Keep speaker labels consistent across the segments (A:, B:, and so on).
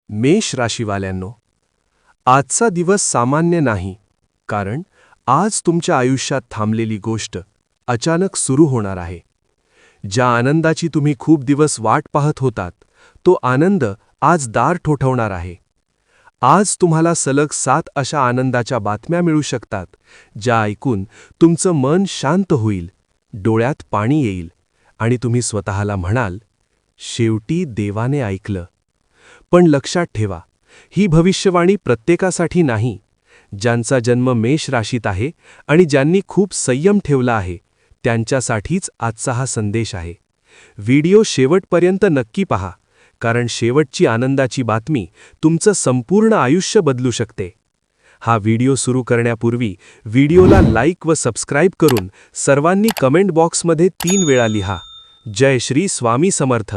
A: मेष राशीवाल्यांनो, आजचा दिवस सामान्य नाही, कारण आज तुमच्या आयुष्यात थांबलेली गोष्ट अचानक सुरू होणार आहे. ज्या आनंदाची तुम्ही खूप दिवस वाट पाहत होतात, तो आनंद आज दार ठोठावणार आहे. आज तुम्हाला सलग 7 अशा आनंदाच्या बातम्या मिळू शकतात, ज्या ऐकून तुमचं मन शांत होईल, डोळ्यात पाणी येईल आणि तुम्ही स्वतःला म्हणाल, शेवटी देवाने ऐकलं. पण लक्षात ठेवा, ही भविष्यवाणी प्रत्येकासाठी नाही. ज्यांचा जन्म मेष राशीत आहे आणि ज्यांनी खूप संयम ठेवला आहे, त्यांच्यासाठीच आजचा हा संदेश आहे. व्हिडिओ शेवटपर्यंत नक्की पहा, कारण शेवटची आनंदाची बातमी तुमचं संपूर्ण आयुष्य बदलू शकते. हा व्हिडिओ सुरू करण्यापूर्वी व्हिडिओला लाईक व सबस्क्राईब करून सर्वांनी कमेंट बॉक्समध्ये 3 वेळा लिहा, जय श्री स्वामी समर्थ.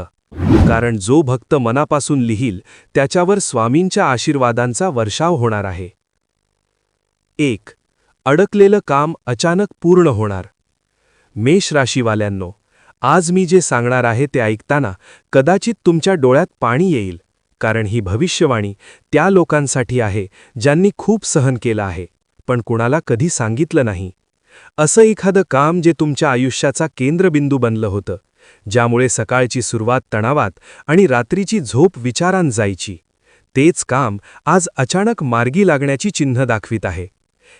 A: कारण जो भक्त मनापासून लिहील, त्याच्यावर स्वामींच्या आशीर्वादांचा वर्षाव होणार आहे. 1. अडकलेलं काम अचानक पूर्ण होणार. मेष राशीवाल्यांनो, आज मी जे सांगणार आहे ते ऐकताना कदाचित तुमच्या डोळ्यात पाणी येईल, कारण ही भविष्यवाणी त्या लोकांसाठी आहे ज्यांनी खूप सहन केलं आहे, पण कुणाला कधी सांगितलं नाही. असं एखादं काम जे तुमच्या आयुष्याचा केंद्रबिंदू बनलं होतं, ज्यामुळे सकाळची सुरुवात तणावात आणि रात्रीची झोप विचारांत जायची, तेच काम आज अचानक मार्गी लागण्याची चिन्ह दाखवित आहे.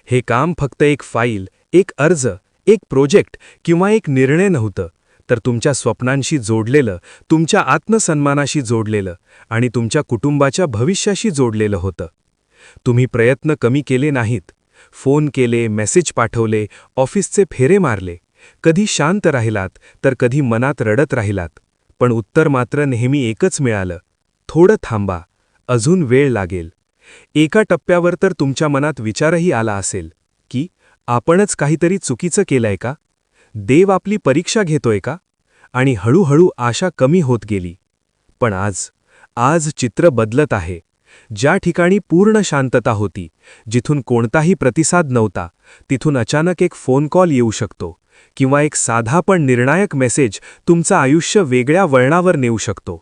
A: हे काम फक्त एक फाईल, एक अर्ज, एक प्रोजेक्ट किंवा एक निर्णय नव्हतं, तर तुमच्या स्वप्नांशी जोडलेलं, तुमच्या आत्मसन्मानाशी जोडलेलं आणि तुमच्या कुटुंबाच्या भविष्याशी जोडलेलं होतं. तुम्ही प्रयत्न कमी केले नाहीत. फोन केले, मेसेज पाठवले, ऑफिसचे फेरे मारले. कधी शांत राहिलात, तर कधी मनात रडत राहिलात. पण उत्तर मात्र नेहमी एकच मिळालं, थोडं थांबा, अजून वेळ लागेल. एका टप्प्यावर तर तुमच्या मनात विचारही आला असेल की आपणच काहीतरी चुकीचं केलंय का? देव आपली परीक्षा घेतोय का? आणि हळूहळू आशा कमी होत गेली. पण आज चित्र बदलत आहे. ज्या ठिकाणी पूर्ण शांतता होती, जिथून कोणताही प्रतिसाद नव्हता, तिथून अचानक एक फोन कॉल येऊ शकतो किंवा एक साधा पण निर्णायक मेसेज तुमचं आयुष्य वेगळ्या वळणावर नेऊ शकतो.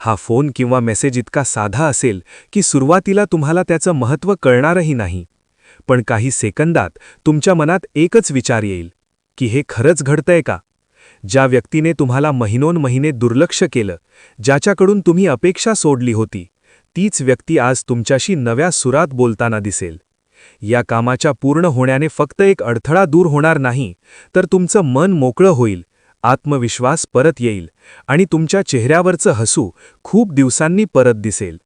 A: हा फोन किंवा मेसेज इतका साधा असेल की सुरुवातीला तुम्हाला त्याचं महत्त्व कळणारही नाही. पण काही सेकंदात तुमच्या मनात एकच विचार येईल की हे खरंच घडतंय का? ज्या व्यक्तीने तुम्हाला महिनोन-महिने दुर्लक्ष केलं, ज्याच्याकडून तुम्ही अपेक्षा सोडली होती, तीच व्यक्ती आज तुमच्याशी नव्या सुरात बोलताना दिसेल. या कामाच्या पूर्ण होण्याने फक्त एक अडथळा दूर होणार नाही, तर तुमचं मन मोकळं होईल, आत्मविश्वास परत येईल आणि तुमच्या चेहऱ्यावरचं हसू खूप दिवसांनी परत दिसेल.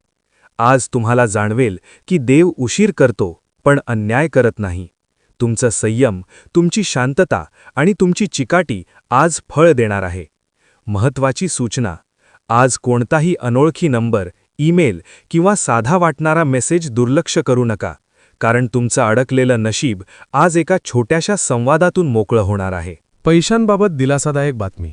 A: आज तुम्हाला जाणवेल की देव उशीर करतो, पण अन्याय करत नाही. तुमचं संयम, तुमची शांतता आणि तुमची चिकाटी आज फळ देणार आहे. महत्त्वाची सूचना: आज कोणताही अनोळखी नंबर, ईमेल किंवा साधा वाटणारा मेसेज दुर्लक्ष करू नका, कारण तुमचं अडकलेलं नशीब आज एका छोट्याशा संवादातून मोकळं होणार आहे.
B: पैशांबाबत दिलासादायक बातमी.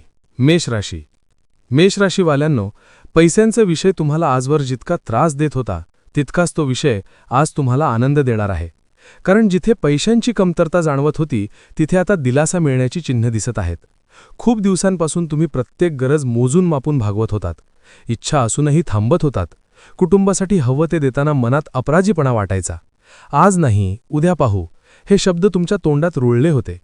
B: मेष राशीवाल्यांनो, पैशांचा विषय तुम्हाला आजवर जितका त्रास देत होता, तितकाच तो विषय आज तुम्हाला आनंद देणार आहे. कारण जिथे पैशांची कमतरता जाणवत होती, तिथे आता दिलासा मिळण्याची चिन्ह दिसत आहेत. खूप दिवसांपासून तुम्ही प्रत्येक गरज मोजून मापून भागवत होतात. इच्छा असूनही थांबत होतात. कुटुंबासाठी हवं ते देताना मनात अपराजीपणा वाटायचा. आज नाही, उद्या पाहू, हे शब्द तुमच्या तोंडात रुळले होते.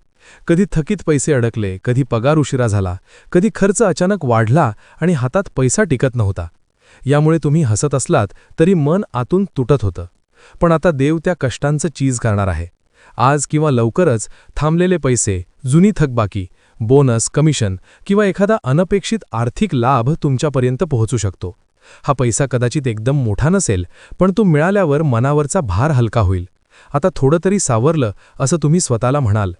B: कधी थकीत पैसे अडकले, कधी पगार उशिरा झाला, कधी खर्च अचानक वाढला आणि हातात पैसा टिकत नव्हता. यामुळे तुम्ही हसत असलात तरी मन आतून तुटत होतं. पण आता देव त्या कष्टांचं चीज करणार आहे. आज किंवा लवकरच थांबलेले पैसे, जुनी थकबाकी, बोनस, कमिशन किंवा एखादा अनपेक्षित आर्थिक लाभ तुमच्यापर्यंत पोहोचू शकतो. हा पैसा कदाचित एकदम मोठा नसेल, पण तो मिळाल्यावर मनावरचा भार हलका होईल. आता थोडं तरी सावरलं असं तुम्ही स्वतःला म्हणाल.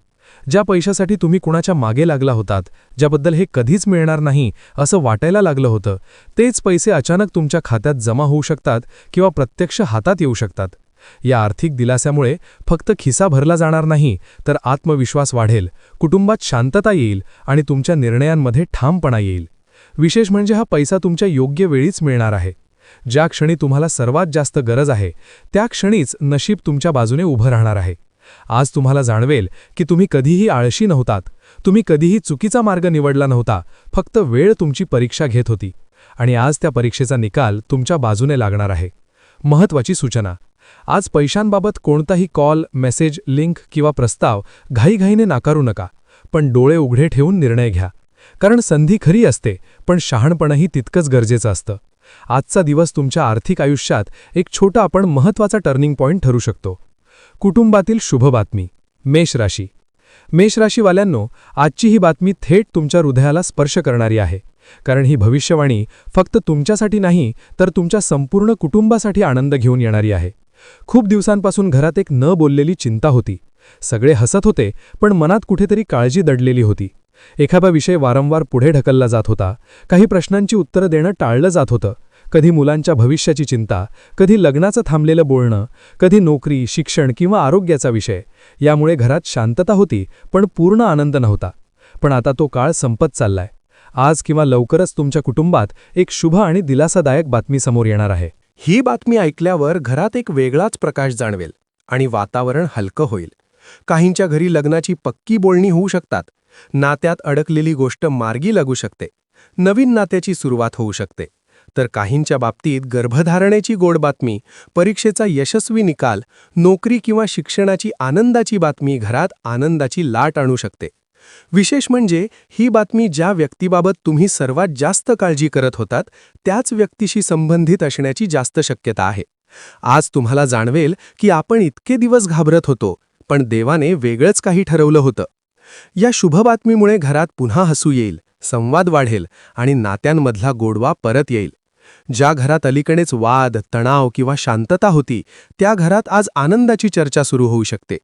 B: ज्या पैशासाठी तुम्ही कुणाच्या मागे लागला होतात, ज्याबद्दल हे कधीच मिळणार नाही असं वाटायला लागलं होतं, तेच पैसे अचानक तुमच्या खात्यात जमा होऊ शकतात किंवा प्रत्यक्ष हातात येऊ शकतात. या आर्थिक दिलास्यामुळे फक्त खिसा भरला जाणार नाही, तर आत्मविश्वास वाढेल, कुटुंबात शांतता येईल आणि तुमच्या निर्णयांमध्ये ठामपणा येईल. विशेष म्हणजे हा पैसा तुमच्या योग्य वेळीच मिळणार आहे. ज्या क्षणी तुम्हाला सर्वात जास्त गरज आहे, त्या क्षणीच नशीब तुमच्या बाजूने उभं राहणार आहे. आज तुम्हाला जाणवेल की तुम्ही कधीही आळशी नव्हतात, तुम्ही कधीही चुकीचा मार्ग निवडला नव्हता, फक्त वेळ तुमची परीक्षा घेत होती. आणि आज त्या परीक्षेचा निकाल तुमच्या बाजूने लागणार आहे. महत्त्वाची सूचना. आज पैशांबाबत कोणताही कॉल, मेसेज, लिंक किंवा प्रस्ताव घाईघाईने नाकारू नका, पण डोळे उघडे ठेवून निर्णय घ्या. कारण संधी खरी असते, पण शहाणपणही तितकंच गरजेचं असतं. आजचा दिवस तुमच्या आर्थिक आयुष्यात एक छोटा पण महत्त्वाचा टर्निंग पॉइंट ठरू शकतो. कुटुंबातील शुभ बातमी. मेष राशी. मेष राशीवाल्यांनो, आजची ही बातमी थेट तुमच्या हृदयाला स्पर्श करणारी आहे. कारण ही भविष्यवाणी फक्त तुमच्यासाठी नाही, तर तुमच्या संपूर्ण कुटुंबासाठी आनंद घेऊन येणारी आहे. खूप दिवसांपासून घरात एक न बोललेली चिंता होती. सगळे हसत होते, पण मनात कुठेतरी काळजी दडलेली होती. एखादा विषय वारंवार पुढे ढकलला जात होता. काही प्रश्नांची उत्तरं देणं टाळलं जात होतं. कधी मुलांच्या भविष्याची चिंता, कधी लग्नाचं थांबलेलं बोलणं, कधी नोकरी, शिक्षण किंवा आरोग्याचा विषय. यामुळे घरात शांतता होती, पण पूर्ण आनंद नव्हता. पण आता तो काळ संपत चाललाय. आज किंवा लवकरच तुमच्या कुटुंबात एक शुभ आणि दिलासादायक बातमी समोर येणार आहे.
A: ही बातमी ऐकल्यावर घरात एक वेगळाच प्रकाश जाणवेल आणि वातावरण हलकं होईल. काहींच्या घरी लग्नाची पक्की बोलणी होऊ शकतात. नात्यात अडकलेली गोष्ट मार्गी लागू शकते. नवीन नात्याची सुरुवात होऊ शकते. तर काहींच्या बाबतीत गर्भधारणेची गोड बातमी, परीक्षेचा यशस्वी निकाल, नोकरी किंवा शिक्षणाची आनंदाची बातमी घरात आनंदाची लाट आणू शकते. विशेष म्हणजे ही बातमी ज्या व्यक्तीबाबत तुम्ही सर्वात जास्त काळजी करत होतात त्याच व्यक्तीशी संबंधित असण्याची जास्त शक्यता आहे. आज तुम्हाला जाणवेल की आपण इतके दिवस घाबरत होतो, पण देवाने वेगळंच काही ठरवलं होतं. या शुभ बातमीमुळे घरात पुन्हा हसू येईल, संवाद वाढेल आणि नात्यांमधला गोडवा परत येईल. ज्या घरात अलीकडेच वाद, तणाव किंवा शांतता होती, त्या घरात आज आनंदाची चर्चा सुरू होऊ शकते.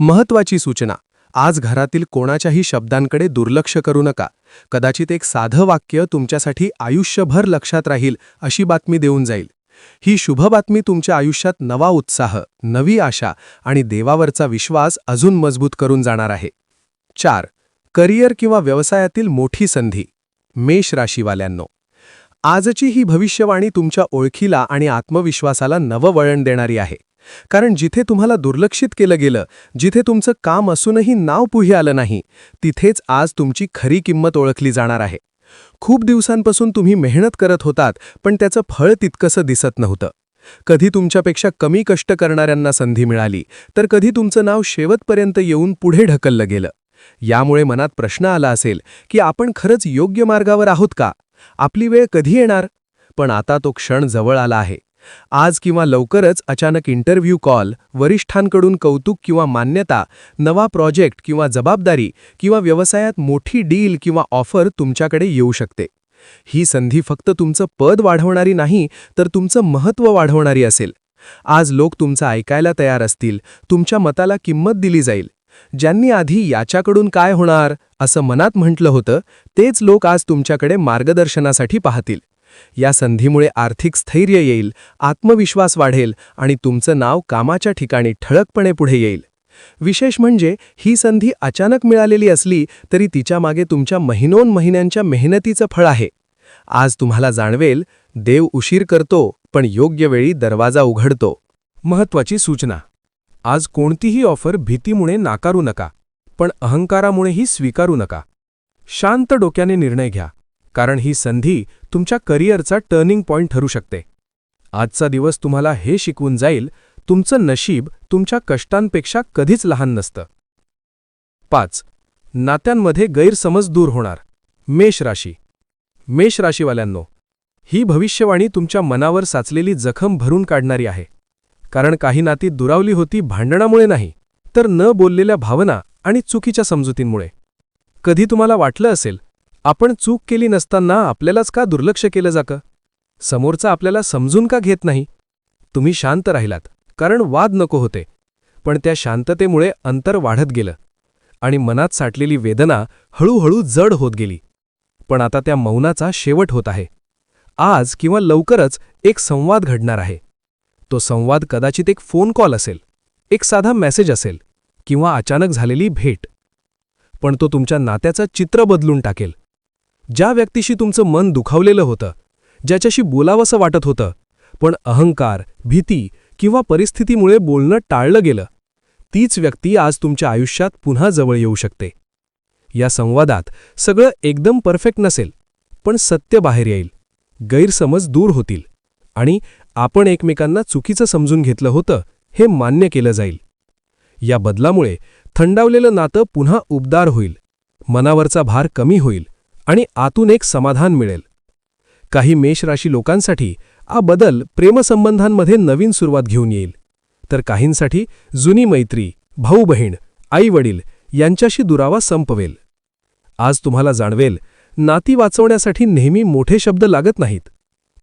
A: महत्त्वाची सूचना. आज घरातील कोणाच्याही शब्दांकडे दुर्लक्ष करू नका. कदाचित एक साधं वाक्य तुमच्यासाठी आयुष्यभर लक्षात राहील अशी बातमी देऊन जाईल. ही शुभ बातमी तुमच्या आयुष्यात नवा उत्साह, नवी आशा आणि देवावरचा विश्वास अजून मजबूत करून जाणार आहे. 4. करिअर किंवा व्यवसायातील मोठी संधी. मेष राशीवाल्यांनो, आजची ही भविष्यवाणी तुमच्या ओळखीला आणि आत्मविश्वासाला नवं वळण देणारी आहे. कारण जिथे तुम्हाला दुर्लक्षित केलं गेलं, जिथे तुमचं काम असूनही नाव पुढे आलं नाही, तिथेच आज तुमची खरी किंमत ओळखली जाणार आहे. खूप दिवसांपासून तुम्ही मेहनत करत होतात, पण त्याचं फळ तितकंसं दिसत नव्हतं. कधी तुमच्यापेक्षा कमी कष्ट करणाऱ्यांना संधी मिळाली, तर कधी तुमचं नाव शेवटपर्यंत येऊन पुढे ढकललं गेलं. यामुळे मनात प्रश्न आला असेल की आपण खरंच योग्य मार्गावर आहोत का? आपली वेळ कधी येणार? पण आता तो क्षण जवळ आला आहे. आज किंवा लवकरच अचानक इंटरव्ह्यू कॉल, वरिष्ठांकडून कौतुक किंवा मान्यता, नवा प्रोजेक्ट किंवा जबाबदारी किंवा व्यवसायात मोठी डील किंवा ऑफर तुमच्याकडे येऊ शकते. ही संधी फक्त तुमचं पद वाढवणारी नाही, तर तुमचं महत्त्व वाढवणारी असेल. आज लोक तुमचं ऐकायला तयार असतील, तुमच्या मताला किंमत दिली जाईल. ज्यांनी आधी याच्याकडून काय होणार असं मनात म्हटलं होतं, तेच लोक आज तुमच्याकडे मार्गदर्शनासाठी पाहतील. या संधीमुळे आर्थिक स्थैर्य येईल, आत्मविश्वास वाढेल आणि तुमचं नाव कामाच्या ठिकाणी ठळकपणे पुढे येईल. विशेष म्हणजे ही संधी अचानक मिळालेली असली तरी तिच्यामागे तुमच्या महिन्यांच्या मेहनतीचं फळ आहे. आज तुम्हाला जाणवेल, देव उशीर करतो, पण योग्य वेळी दरवाजा उघडतो.
B: महत्त्वाची सूचना. आज कोणतीही ऑफर भीतीमुळे नाकारू नका, पण अहंकारामुळेही स्वीकारू नका. शांत डोक्याने निर्णय घ्या, कारण ही संधी तुमच्या करिअरचा टर्निंग पॉइंट ठरू शकते. आजचा दिवस तुम्हाला हे शिकवून जाईल, तुमचं नशीब तुमच्या कष्टांपेक्षा कधीच लहान नसतं. 5. नात्यांमध्ये गैरसमज दूर होणार. मेष राशी. मेष राशीवाल्यांनो, ही भविष्यवाणी तुमच्या मनावर साचलेली जखम भरून काढणारी आहे. कारण काही नाती दुरावली होती भांडणामुळे नाही, तर न बोललेल्या भावना आणि चुकीच्या समजुतींमुळे. कधी तुम्हाला वाटलं असेल, आपण चूक केली नसताना आपल्यालाच का दुर्लक्ष केलं जातं? समोरचा आपल्याला समजून का घेत नाही? तुम्ही शांत राहिलात, कारण वाद नको होते. पण त्या शांततेमुळे अंतर वाढत गेलं आणि मनात साठलेली वेदना हळूहळू जड होत गेली. पण आता त्या मौनाचा शेवट होत आहे. आज किंवा लवकरच एक संवाद घडणार आहे. तो संवाद कदाचित एक फोन कॉल असेल, एक साधा मेसेज असेल किंवा अचानक झालेली भेट. पण तो तुमच्या नात्याचं चित्र बदलून टाकेल. ज्या व्यक्तीशी तुमचं मन दुखावलेलं होतं, ज्याच्याशी बोलावंसं वाटत होतं, पण अहंकार, भीती किंवा परिस्थितीमुळे बोलणं टाळलं गेलं, तीच व्यक्ती आज तुमच्या आयुष्यात पुन्हा जवळ येऊ शकते. या संवादात सगळं एकदम परफेक्ट नसेल, पण सत्य बाहेर येईल, गैरसमज दूर होतील आणि
A: आपण एकमेकांना चुकीचं समजून घेतलं होतं हे मान्य केलं जाईल. या बदलामुळे थंडावलेलं नातं पुन्हा उबदार होईल, मनावरचा भार कमी होईल आणि आतून एक समाधान मिळेल. काही मेष राशी लोकांसाठी हा बदल प्रेमसंबंधांमध्ये नवीन सुरुवात घेऊन येईल, तर काहींसाठी जुनी मैत्री, भाऊ-बहीण, आई-वडील यांच्याशी दुरावा संपवेल. आज तुम्हाला जाणवेल, नाती वाचवण्यासाठी नेहमी मोठे शब्द लागत नाहीत.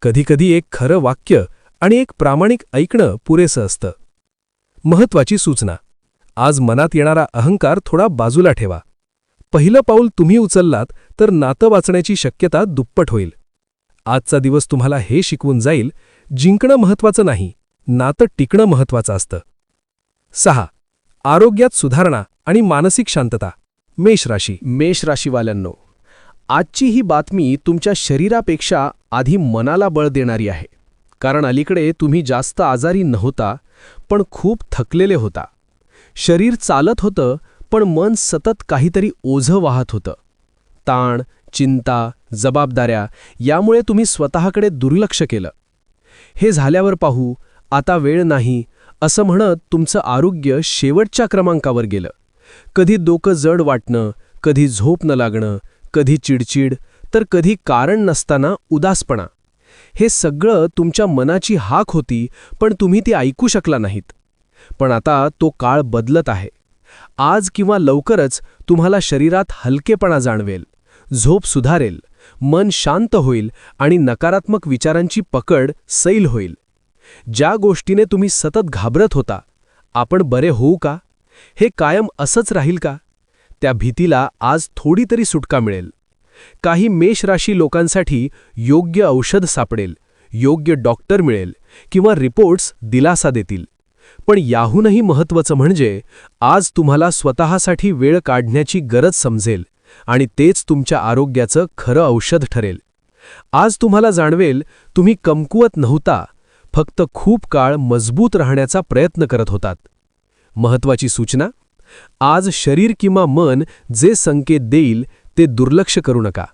A: कधीकधी एक खरं वाक्य आणि एक प्रामाणिक ऐकणं पुरेसं असतं. महत्वाची सूचना: आज मनात येणारा अहंकार थोडा बाजूला ठेवा. पहिलं पाऊल तुम्ही उचललात तर नातं वाचण्याची शक्यता दुप्पट होईल. आजचा दिवस तुम्हाला हे शिकवून जाईल, जिंकणं महत्वाचं नाही, नातं टिकणं महत्वाचं असतं. 6. आरोग्यात सुधारणा आणि मानसिक शांतता. मेष राशीवाल्यांनो, आजची ही बातमी तुमच्या शरीरापेक्षा आधी मनाला बळ देणारी आहे. कारण अलीकडे तुम्ही जास्त आजारी नव्हता, पण खूप थकलेले होता. शरीर चालत होतं, पण मन सतत काहीतरी ओझं वाहत होतं. ताण, चिंता, जबाबदाऱ्या यामुळे तुम्ही स्वतःकडे दुर्लक्ष केलं. हे झाल्यावर पाहू, आता वेळ नाही असं म्हणत तुमचं आरोग्य शेवटच्या क्रमांकावर गेलं. कधी डोकं जड वाटणं, कधी झोप न लागणं, कधी चिडचिड, तर कधी कारण नसताना उदासपणा. हे सगळं तुमच्या मनाची हाक होती, पण तुम्ही ती ऐकू शकला नाहीत. पण आता तो काळ बदलत आहे. आज किंवा लवकरच तुम्हाला शरीरात हलकेपणा जाणवेल, झोप सुधारेल, मन शांत होईल आणि नकारात्मक विचारांची पकड सैल होईल. ज्या गोष्टीने तुम्ही सतत घाबरत होता, आपण बरे होऊ का, हे कायम असंच राहील का, त्या भीतीला आज थोडी तरी सुटका मिळेल. काही मेष राशी लोकांसाठी योग्य औषध सापडेल, योग्य डॉक्टर मिळेल किंवा रिपोर्ट्स दिलासा देतील. पण याहूनही महत्त्वाचं म्हणजे आज तुम्हाला स्वतःसाठी वेळ काढण्याची गरज समजेल आणि तेच तुमच्या आरोग्याचं खरं औषध ठरेल. आज तुम्हाला जाणवेल, तुम्ही कमकुवत नव्हता, फक्त खूप काळ मजबूत राहण्याचा प्रयत्न करत होतात. महत्त्वाची सूचना: आज शरीर किंवा मन जे संकेत देईल ते दुर्लक्ष करू नका.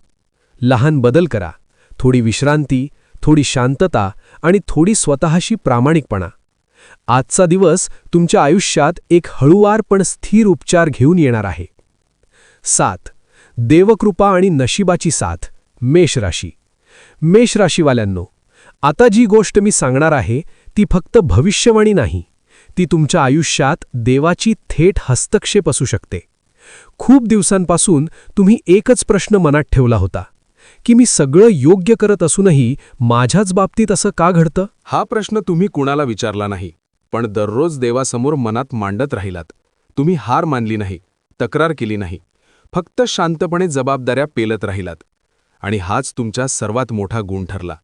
A: लहान बदल करा, थोडी विश्रांती, थोडी शांतता आणि थोडी स्वतःशी प्रामाणिकपणा. आजचा दिवस तुमच्या आयुष्यात एक हळूवार पण स्थिर उपचार घेऊन येणार आहे. 7. देवकृपा आणि नशिबाची साथ. मेष राशीवाल्यांनो, आता जी गोष्ट मी सांगणार आहे ती फक्त भविष्यवाणी नाही, ती तुमच्या आयुष्यात देवाची थेट हस्तक्षेप असू शकते. खूप दिवसांपासून तुम्ही एकच प्रश्न मनात ठेवला होता की मी सगळं योग्य करत असूनही माझ्याच बाबतीत असं का घडतं.
B: हा प्रश्न तुम्ही कुणाला विचारला नाही, पण दररोज देवासमोर मनात मांडत राहिलात. तुम्ही हार मानली नाही, तक्रार केली नाही, फक्त शांतपणे जबाबदाऱ्या पेलत राहिलात. आणि हाच तुमचा सर्वात मोठा गुण ठरला.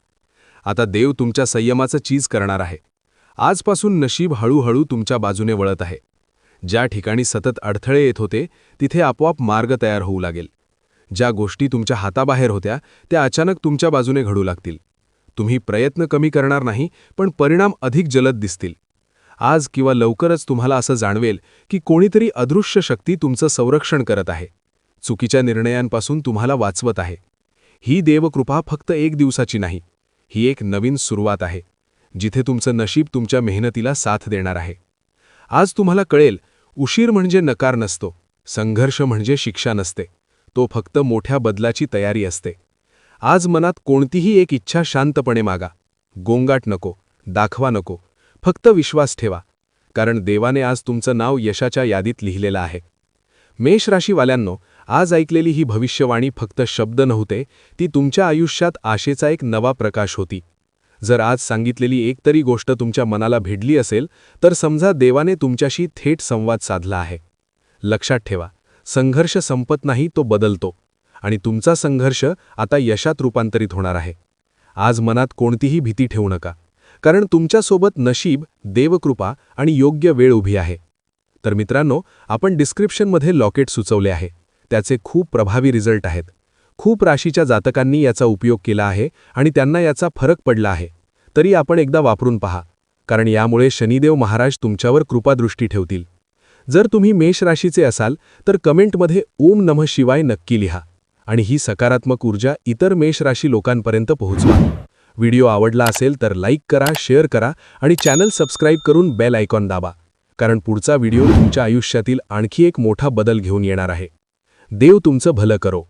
B: आता देव तुमच्या संयमाचं चीज करणार आहे. आजपासून नशीब हळूहळू तुमच्या बाजूने वळत आहे. ज्या ठिकाणी सतत अडथळे येत होते तिथे आपोआप मार्ग तयार होऊ लागेल. ज्या गोष्टी तुमच्या हाताबाहेर होत्या त्या अचानक तुमच्या बाजूने घडू लागतील. तुम्ही प्रयत्न कमी करणार नाही, पण परिणाम अधिक जलद दिसतील. आज किंवा लवकरच तुम्हाला असं जाणवेल की कोणीतरी अदृश्य शक्ती तुमचं संरक्षण करत आहे, चुकीच्या निर्णयांपासून तुम्हाला वाचवत आहे. ही देवकृपा फक्त एक दिवसाची नाही, ही एक नवीन सुरुवात आहे, जिथे तुमचं नशीब तुमच्या मेहनतीला साथ देणार आहे. आज तुम्हाला कळेल, उशीर म्हणजे नकार नसतो, संघर्ष म्हणजे शिक्षा नसते, तो फक्त मोठ्या बदलाची तयारी असते. आज मनात कोणतीही एक इच्छा शांतपणे मागा. गोंगाट नको, दाखवा नको, फक्त विश्वास ठेवा, कारण देवाने आज तुमचं नाव यशाच्या यादीत लिहिलेलं आहे. मेष राशीवाल्यांनो, आज ऐकलेली ही भविष्यवाणी फक्त शब्द नव्हते, ती तुमच्या आयुष्यात आशेचा एक नवा प्रकाश होती. जर आज सांगितलेली एक तरी गोष्ट तुमच्या मनाला भिडली असेल तर समजा देवाने तुमच्याशी थेट संवाद साधला आहे. लक्षात ठेवा, संघर्ष संपत नाही, तो बदलतो, आणि तुमचा संघर्ष आता यशात रूपांतरित होणार आहे. आज मनात कोणतीही भीती ठेवू नका, कारण तुमच्यासोबत नशीब, देवकृपा आणि योग्य वेळ उभी आहे. तर मित्रांनो, आपण डिस्क्रिप्शनमध्ये लॉकेट सुचवले आहे. त्याचे खूप प्रभावी रिझल्ट आहेत. खूप राशीच्या जातकांनी याचा उपयोग केला आहे आणि त्यांना याचा फरक पडला आहे. तरी आपण एकदा वापरून पहा, कारण यामुळे शनिदेव महाराज तुमच्यावर कृपादृष्टी ठेवतील. जर तुम्ही मेष राशीचे असाल तर कमेंटमध्ये ओम नमः शिवाय नक्की लिहा आणि ही सकारात्मक ऊर्जा इतर मेष राशी लोकांपर्यंत पोहोचवा.
A: व्हिडिओ आवडला असेल तर लाईक करा, शेअर करा आणि चॅनल सबस्क्राईब करून बेल आयकॉन दाबा, कारण पुढचा व्हिडिओ तुमच्या आयुष्यातील आणखी एक मोठा बदल घेऊन येणार आहे. देव तुमचं भलं करो.